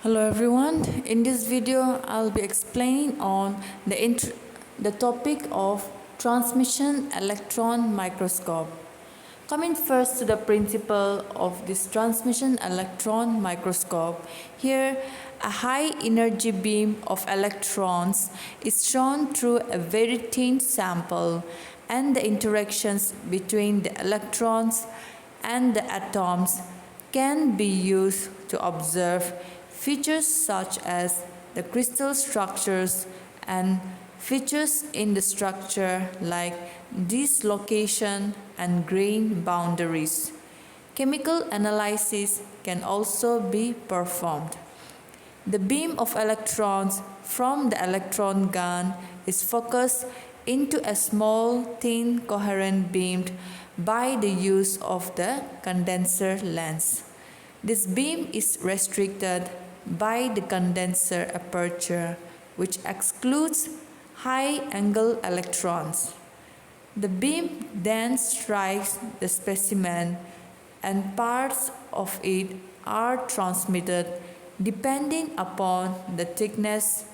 Hello everyone. In this video, I'll be explaining on the topic of transmission electron microscope. Coming first to the principle of this transmission electron microscope, here a high energy beam of electrons is shown through a very thin sample, and the interactions between the electrons and the atoms can be used to observe features such as the crystal structures and features in the structure like dislocation and grain boundaries. Chemical analysis can also be performed. The beam of electrons from the electron gun is focused into a small, thin, coherent beam by the use of the condenser lens. This beam is restricted by the condenser aperture, which excludes high-angle electrons. The beam then strikes the specimen, and parts of it are transmitted depending upon the thickness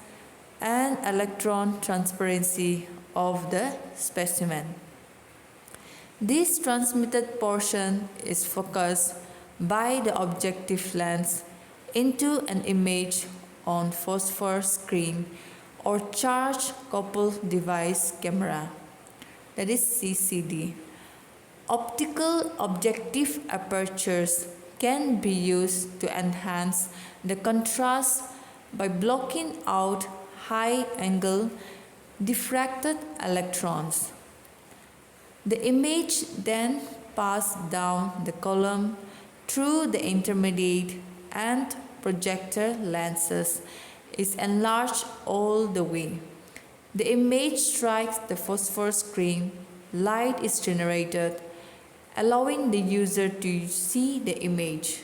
and electron transparency of the specimen. This transmitted portion is focused by the objective lens into an image on phosphor screen or charge coupled device camera, that is CCD. Optical objective apertures can be used to enhance the contrast by blocking out high angle diffracted electrons. The image then passes down the column through the intermediate and projector lenses is enlarged all the way. The image strikes the phosphor screen, light is generated, allowing the user to see the image.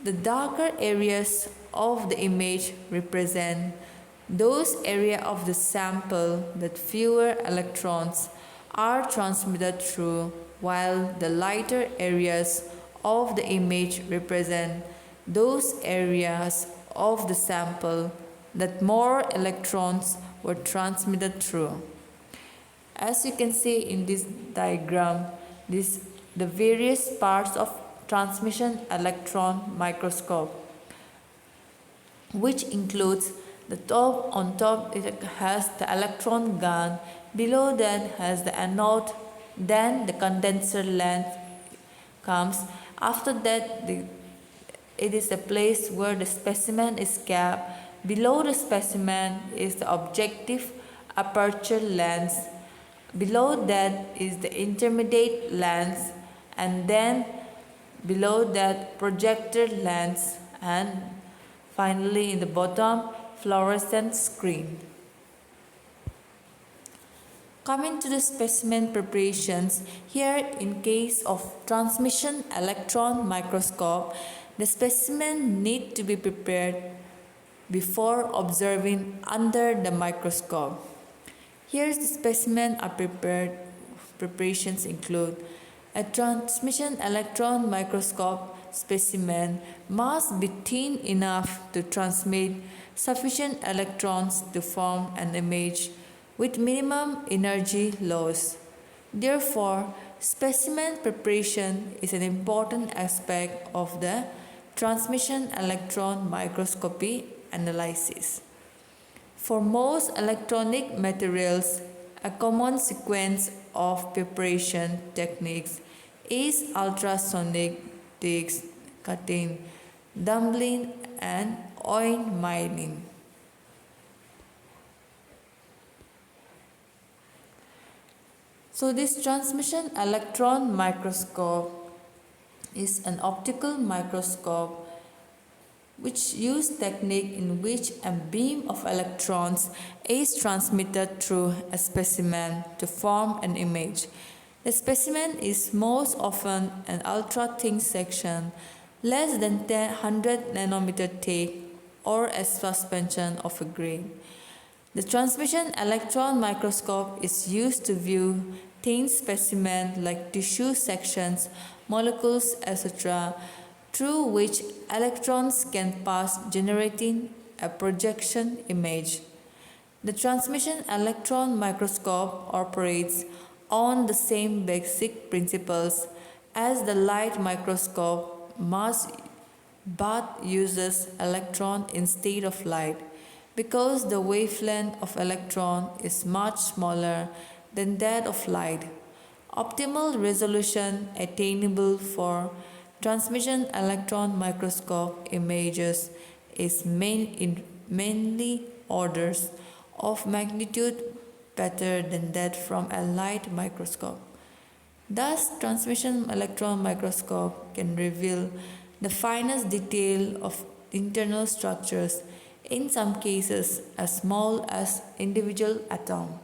The darker areas of the image represent those areas of the sample that fewer electrons are transmitted through, while the lighter areas of the image represent those areas of the sample that more electrons were transmitted through. As you can see in this diagram, the various parts of transmission electron microscope, which includes the top. On top it has the electron gun, below that has the anode, then the condenser lens comes. After that it is the place where the specimen is kept. Below the specimen is the objective aperture lens. Below that is the intermediate lens, and then below that projector lens, and finally in the bottom fluorescent screen. Coming to the specimen preparations, here in case of transmission electron microscope, the specimen need to be prepared before observing under the microscope. Here the specimen are prepared. Preparations include a transmission electron microscope specimen must be thin enough to transmit sufficient electrons to form an image with minimum energy loss. Therefore, specimen preparation is an important aspect of the transmission electron microscopy analysis. For most electronic materials, a common sequence of preparation techniques is ultrasonic disc cutting, dumpling, and oil milling. So this transmission electron microscope is an optical microscope which use technique in which a beam of electrons is transmitted through a specimen to form an image. The specimen is most often an ultra-thin section, less than 100 nanometer thick, or a suspension of a grain. The transmission electron microscope is used to view thin specimens like tissue sections, molecules, etc., through which electrons can pass, generating a projection image. The transmission electron microscope operates on the same basic principles as the light microscope, but uses electron instead of light because the wavelength of electron is much smaller than that of light. Optimal resolution attainable for transmission electron microscope images is mainly orders of magnitude better than that from a light microscope. Thus, transmission electron microscope can reveal the finest detail of internal structures, in some cases as small as individual atom.